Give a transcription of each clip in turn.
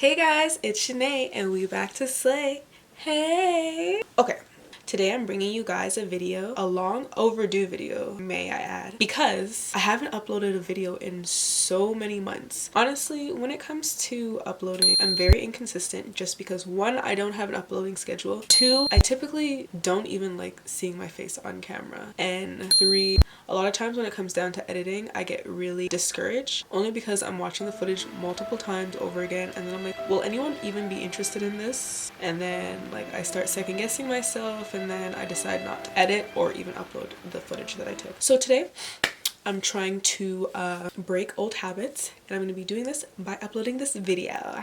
Hey guys, it's Shanae and we back to slay. Hey! Okay, today I'm bringing you guys a video, a long overdue video, may I add, because I haven't uploaded a video in so many months. Honestly, when it comes to uploading, I'm very inconsistent just because one, I don't have an uploading schedule, two, I typically don't even like seeing my face on camera, and three, a lot of times when it comes down to editing, I get really discouraged only because I'm watching the footage multiple times over again and then I'm like, will anyone even be interested in this? And then like I start second guessing myself and then I decide not to edit or even upload the footage that I took. So today I'm trying to break old habits and I'm going to be doing this by uploading this video.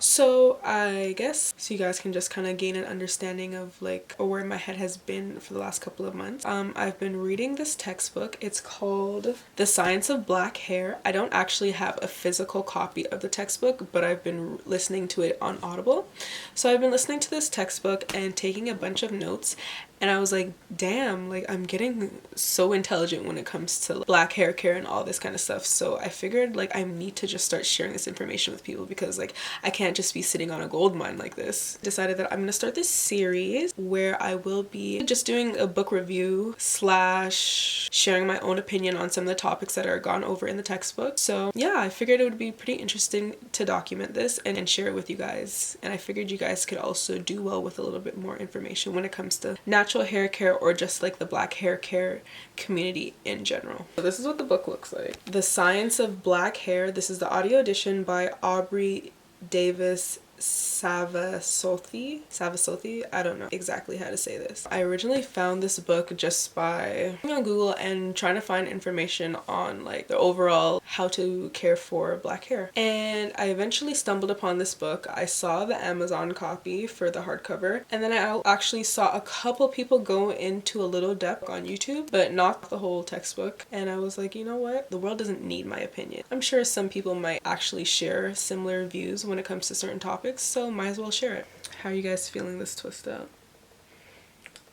So I guess so you guys can just kind of gain an understanding of like or where my head has been for the last couple of months. I've been reading this textbook. It's called The Science of Black Hair. I don't actually have a physical copy of the textbook, but I've been listening to it on Audible. So I've been listening to this textbook and taking a bunch of notes. And I was like, damn, like I'm getting so intelligent when it comes to black hair care and all this kind of stuff. So I figured like I need to just start sharing this information with people because like I can't just be sitting on a gold mine like this. Decided that I'm gonna start this series where I will be just doing a book review slash sharing my own opinion on some of the topics that are gone over in the textbook. So yeah, I figured it would be pretty interesting to document this and share it with you guys. And I figured you guys could also do well with a little bit more information when it comes to natural hair care or just like the black hair care community in general. So this is what the book looks like. The Science of Black Hair. This is the audio edition by Audrey Davis-Sivasothy. I don't know exactly how to say this. I originally found this book just by going on Google and trying to find information on like the overall how to care for black hair. And I eventually stumbled upon this book. I saw the Amazon copy for the hardcover, and then I actually saw a couple people go into a little depth on YouTube, but not the whole textbook. And I was like, you know what? The world doesn't need my opinion. I'm sure some people might actually share similar views when it comes to certain topics, so might as well share it. How are you guys feeling this twist out?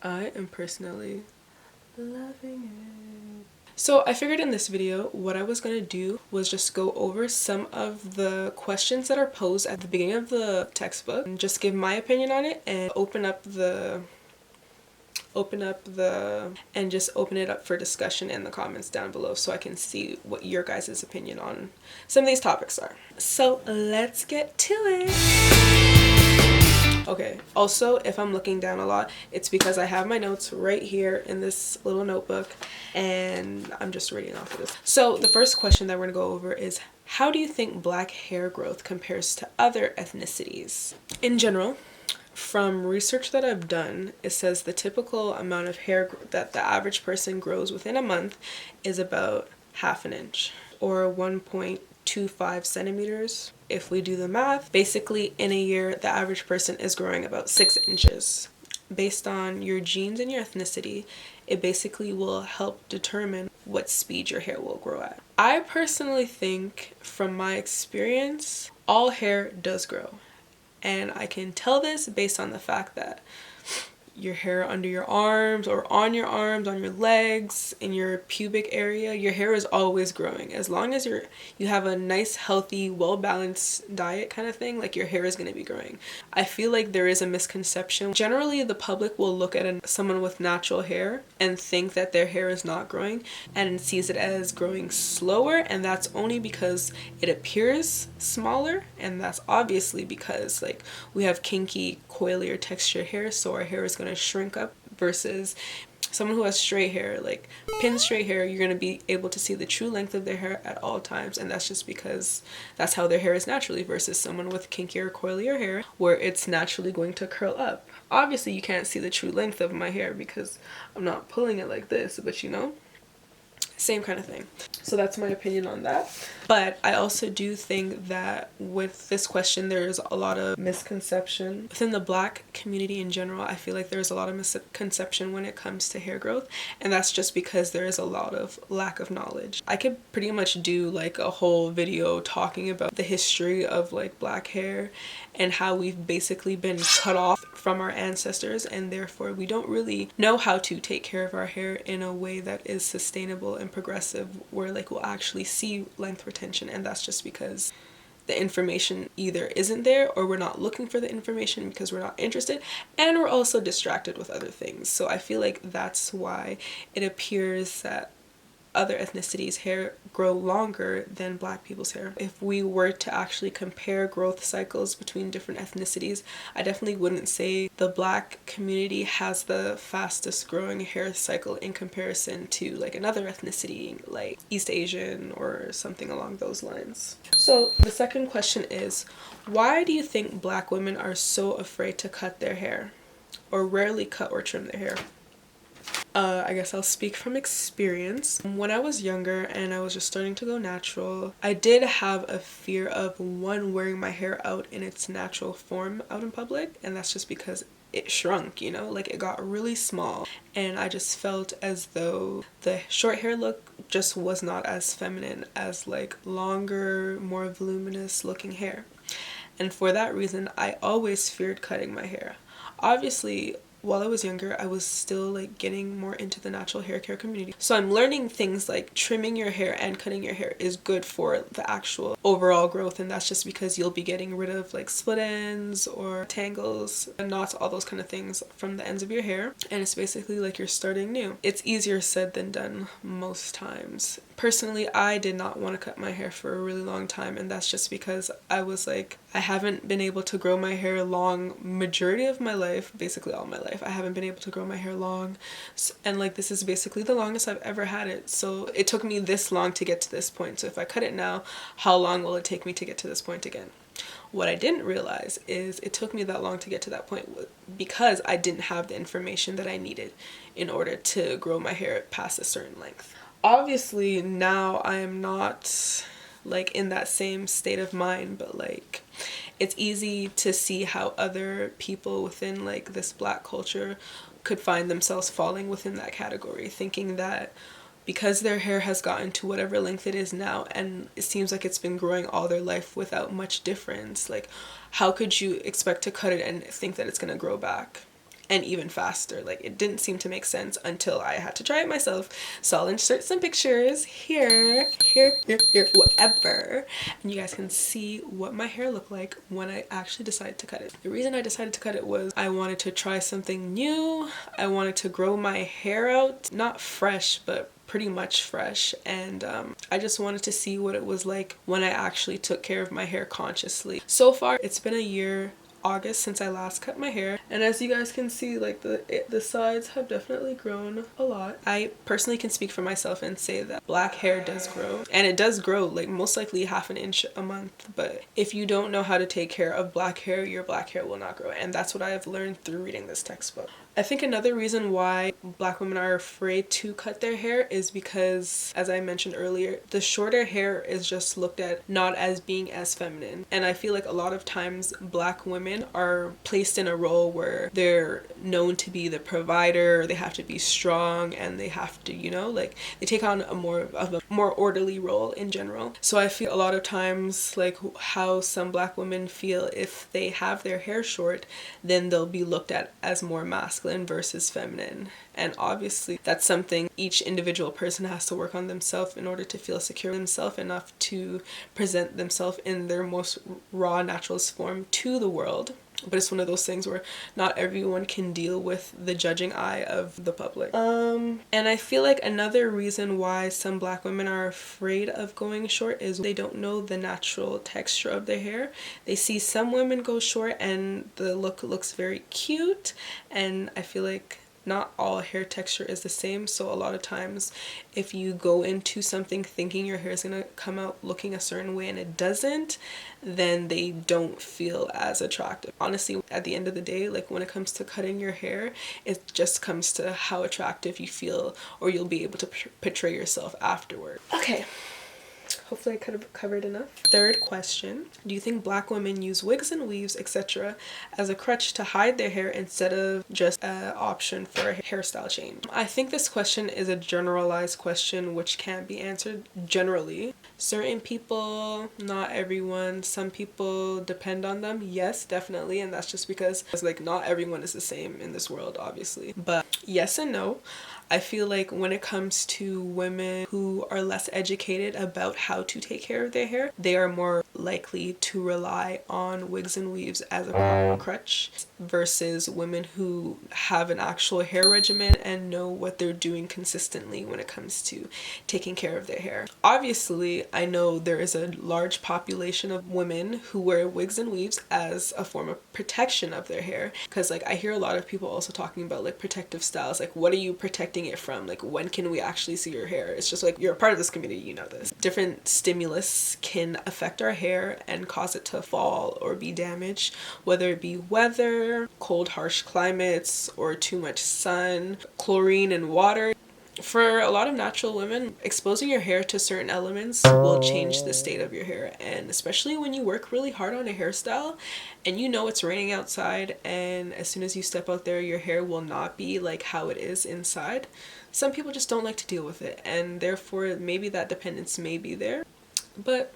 I am personally loving it. So I figured in this video what I was going to do was just go over some of the questions that are posed at the beginning of the textbook and just give my opinion on it and open it up for discussion in the comments down below so I can see what your guys' opinion on some of these topics are. So let's get to it. Okay, also if I'm looking down a lot, it's because I have my notes right here in this little notebook and I'm just reading off of this. So the first question that we're gonna go over is, how do you think black hair growth compares to other ethnicities? In general, from research that I've done, it says the typical amount of hair that the average person grows within a month is about ½ inch or 1.25 centimeters. If we do the math, basically in a year, the average person is growing about 6 inches. Based on your genes and your ethnicity, it basically will help determine what speed your hair will grow at. I personally think, from my experience, all hair does grow. And I can tell this based on the fact that your hair under your arms or on your arms, on your legs, in your pubic area, your hair is always growing. As long as you have a nice, healthy, well-balanced diet kind of thing, like your hair is going to be growing. I feel like there is a misconception. Generally, the public will look at someone with natural hair and think that their hair is not growing and sees it as growing slower, and that's only because it appears smaller, and that's obviously because like we have kinky, coilier texture hair, so our hair is going to shrink up, versus someone who has straight hair, like pin straight hair, you're going to be able to see the true length of their hair at all times, and that's just because that's how their hair is naturally, versus someone with kinkier, coilier hair where it's naturally going to curl up. Obviously you can't see the true length of my hair because I'm not pulling it like this, but you know, same kind of thing. So that's my opinion on that. But I also do think that with this question, there's a lot of misconception. Within the black community in general, I feel like there's a lot of misconception when it comes to hair growth. And that's just because there is a lot of lack of knowledge. I could pretty much do like a whole video talking about the history of like black hair and how we've basically been cut off from our ancestors, and therefore we don't really know how to take care of our hair in a way that is sustainable and progressive, where like we'll actually see length retention. And that's just because the information either isn't there, or we're not looking for the information because we're not interested, and we're also distracted with other things. So I feel like that's why it appears that other ethnicities' hair grow longer than Black people's hair. If we were to actually compare growth cycles between different ethnicities, I definitely wouldn't say the Black community has the fastest growing hair cycle in comparison to like another ethnicity like East Asian or something along those lines. So the second question is, why do you think Black women are so afraid to cut their hair, or rarely cut or trim their hair? I guess I'll speak from experience. When I was younger and I was just starting to go natural, I did have a fear of, one, wearing my hair out in its natural form out in public, and that's just because it shrunk, you know, like it got really small, and I just felt as though the short hair look just was not as feminine as like longer, more voluminous looking hair. And for that reason, I always feared cutting my hair. Obviously, while I was younger, I was still like getting more into the natural hair care community. So I'm learning things like trimming your hair and cutting your hair is good for the actual overall growth, and that's just because you'll be getting rid of like split ends or tangles and knots, all those kind of things from the ends of your hair, and it's basically like you're starting new. It's easier said than done most times. Personally, I did not want to cut my hair for a really long time, and that's just because I was like, I haven't been able to grow my hair long majority of my life, basically all my life. I haven't been able to grow my hair long, and like this is basically the longest I've ever had it. So it took me this long to get to this point. So if I cut it now, how long will it take me to get to this point again? What I didn't realize is it took me that long to get to that point because I didn't have the information that I needed in order to grow my hair past a certain length. Obviously now I am not like in that same state of mind, but like it's easy to see how other people within like this Black culture could find themselves falling within that category, thinking that because their hair has gotten to whatever length it is now, and it seems like it's been growing all their life without much difference, like how could you expect to cut it and think that it's gonna grow back and even faster? Like it didn't seem to make sense until I had to try it myself. So I'll insert some pictures here, whatever, and you guys can see what my hair looked like when I actually decided to cut it. The reason I decided to cut it was I wanted to try something new. I wanted to grow my hair out, not fresh, but pretty much fresh, and I just wanted to see what it was like when I actually took care of my hair consciously. So far it's been a year, August, since I last cut my hair, and as you guys can see, like the sides have definitely grown a lot. I personally can speak for myself and say that Black hair does grow, and it does grow like most likely half an inch a month, but if you don't know how to take care of Black hair, your Black hair will not grow, and that's what I have learned through reading this textbook. I think another reason why Black women are afraid to cut their hair is because, as I mentioned earlier, the shorter hair is just looked at not as being as feminine. And I feel like a lot of times Black women are placed in a role where they're known to be the provider, they have to be strong, and they have to, you know, like they take on a more orderly role in general. So I feel a lot of times like how some Black women feel if they have their hair short, then they'll be looked at as more masculine versus feminine, and obviously that's something each individual person has to work on themselves in order to feel secure in themselves enough to present themselves in their most raw naturalist form to the world. But it's one of those things where not everyone can deal with the judging eye of the public. And I feel like another reason why some Black women are afraid of going short is they don't know the natural texture of their hair. They see some women go short and the look looks very cute, and I feel like not all hair texture is the same. So a lot of times if you go into something thinking your hair is going to come out looking a certain way and it doesn't, then they don't feel as attractive. Honestly, at the end of the day, like when it comes to cutting your hair, it just comes to how attractive you feel, or you'll be able to portray yourself afterward. Okay. Hopefully I could have covered enough. Third question, do you think Black women use wigs and weaves, etc. as a crutch to hide their hair instead of just an option for a hairstyle change? I think this question is a generalized question which can't be answered generally. Certain people, not everyone, some people depend on them, yes, definitely, and that's just because like not everyone is the same in this world, obviously. But yes and no. I feel like when it comes to women who are less educated about how to take care of their hair, they are more likely to rely on wigs and weaves as a crutch versus women who have an actual hair regimen and know what they're doing consistently when it comes to taking care of their hair. Obviously, I know there is a large population of women who wear wigs and weaves as a form of protection of their hair, because like I hear a lot of people also talking about like protective styles, like what are you protecting it from, like when can we actually see your hair? It's just like, you're a part of this community, you know this. Different stimulus can affect our hair and cause it to fall or be damaged, whether it be weather, cold harsh climates, or too much sun, chlorine in water. For a lot of natural women, exposing your hair to certain elements will change the state of your hair, and especially when you work really hard on a hairstyle and you know it's raining outside, and as soon as you step out there your hair will not be like how it is inside. Some people just don't like to deal with it, and therefore maybe that dependence may be there, but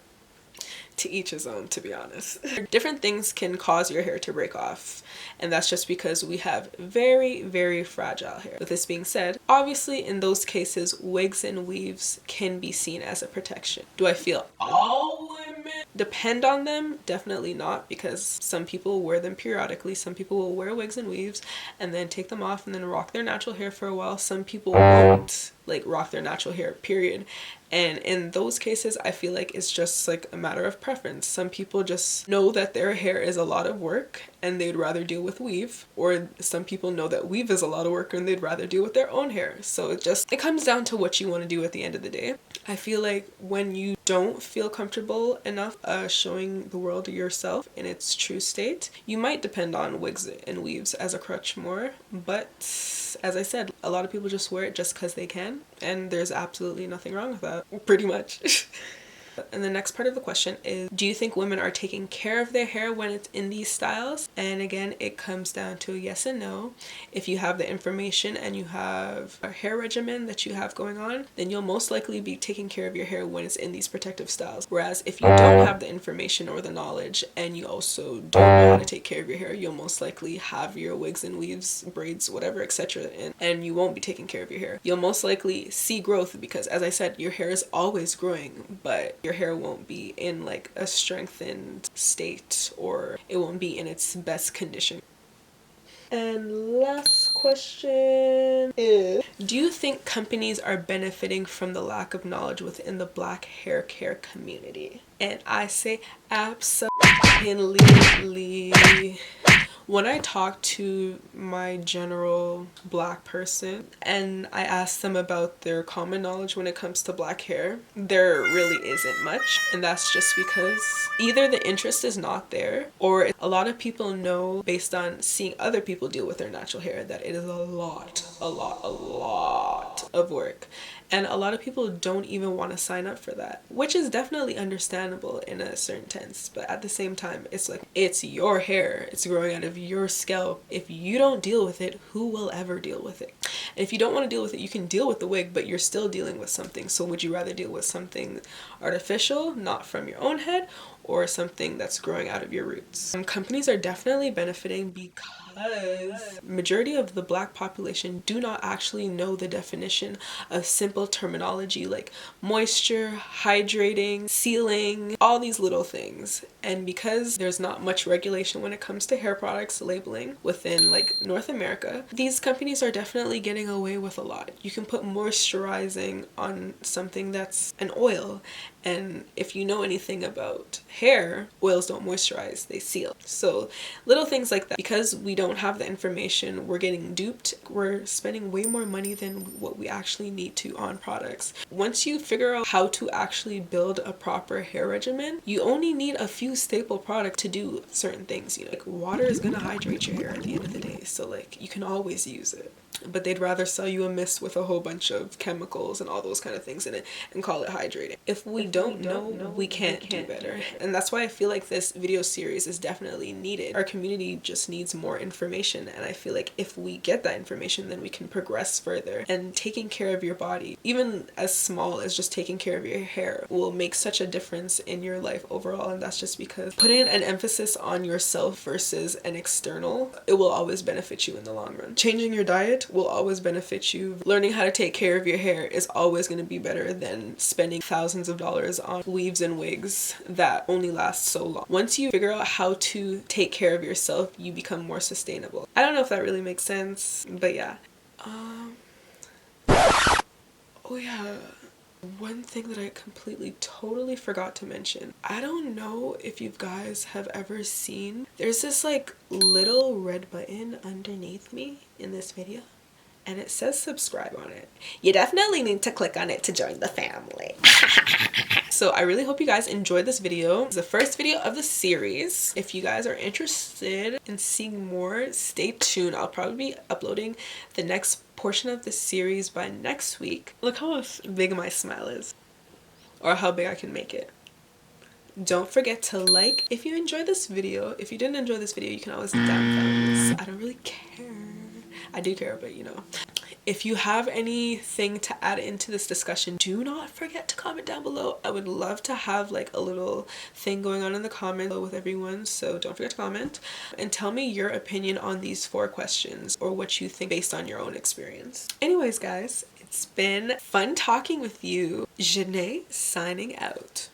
to each his own, to be honest. Different things can cause your hair to break off, and that's just because we have very, very fragile hair. With this being said, obviously in those cases, wigs and weaves can be seen as a protection. Do I feel all women depend on them? Definitely not, because some people wear them periodically. Some people will wear wigs and weaves and then take them off and then rock their natural hair for a while. Some people won't like rock their natural hair, period. And in those cases, I feel like it's just like a matter of preference. Some people just know that their hair is a lot of work and they'd rather deal with weave, or some people know that weave is a lot of work and they'd rather deal with their own hair. So it comes down to what you want to do at the end of the day. I feel like when you don't feel comfortable enough showing the world yourself in its true state, you might depend on wigs and weaves as a crutch more. But as I said, a lot of people just wear it just because they can, and there's absolutely nothing wrong with that, pretty much. And the next part of the question is, do you think women are taking care of their hair when it's in these styles? And again, it comes down to a yes and no. If you have the information and you have a hair regimen that you have going on, then you'll most likely be taking care of your hair when it's in these protective styles. Whereas if you don't have the information or the knowledge and you also don't know how to take care of your hair, you'll most likely have your wigs and weaves, braids, whatever, etc. in, and you won't be taking care of your hair. You'll most likely see growth because, as I said, your hair is always growing, but your hair won't be in like a strengthened state, or it won't be in its best condition. And last question is, do you think companies are benefiting from the lack of knowledge within the black hair care community? And I say absolutely. When I talk to my general black person and I ask them about their common knowledge when it comes to black hair, there really isn't much. And that's just because either the interest is not there, or a lot of people know based on seeing other people deal with their natural hair that it is a lot of work. And a lot of people don't even want to sign up for that, which is definitely understandable in a certain sense. But at the same time, it's like, it's your hair. It's growing out of your scalp. If you don't deal with it, who will ever deal with it? And if you don't want to deal with it, you can deal with the wig, but you're still dealing with something. So would you rather deal with something artificial, not from your own head, or something that's growing out of your roots? Companies are definitely benefiting because majority of the black population do not actually know the definition of simple terminology like moisture, hydrating, sealing, all these little things. And because there's not much regulation when it comes to hair products labeling within like North America, these companies are definitely getting away with a lot. You can put moisturizing on something that's an oil, and if you know anything about hair, oils don't moisturize, they seal. So little things like that. Because we don't have the information, we're getting duped. We're spending way more money than what we actually need to on products. Once you figure out how to actually build a proper hair regimen, you only need a few staple products to do certain things. You know, like water is gonna hydrate your hair at the end of the day, so like you can always use it. But they'd rather sell you a mist with a whole bunch of chemicals and all those kind of things in it and call it hydrating. If we don't know, we can't do better. And that's why I feel like this video series is definitely needed. Our community just needs more information, and I feel like if we get that information, then we can progress further. And taking care of your body, even as small as just taking care of your hair, will make such a difference in your life overall. And that's just because putting an emphasis on yourself versus an external, it will always benefit you in the long run. Changing your diet will always benefit you. Learning how to take care of your hair is always going to be better than spending thousands of dollars $100 on weaves and wigs that only last so long. Once you figure out how to take care of yourself, you become more sustainable. I don't know if that really makes sense, but yeah. Oh yeah, one thing that I completely totally forgot to mention. I don't know if you guys have ever seen, there's this like little red button underneath me in this video, and it says subscribe on it. You definitely need to click on it to join the family. So I really hope you guys enjoyed this video. It's the first video of the series. If you guys are interested in seeing more, stay tuned. I'll probably be uploading the next portion of the series by next week. Look how big my smile is, or how big I can make it. Don't forget to like if you enjoyed this video. If you didn't enjoy this video, you can always down thumbs. I don't really care. I do care, but you know. If you have anything to add into this discussion, do not forget to comment down below. I would love to have like a little thing going on in the comments with everyone, so don't forget to comment and tell me your opinion on these 4 questions, or what you think based on your own experience. Anyways guys, it's been fun talking with you. Janae signing out.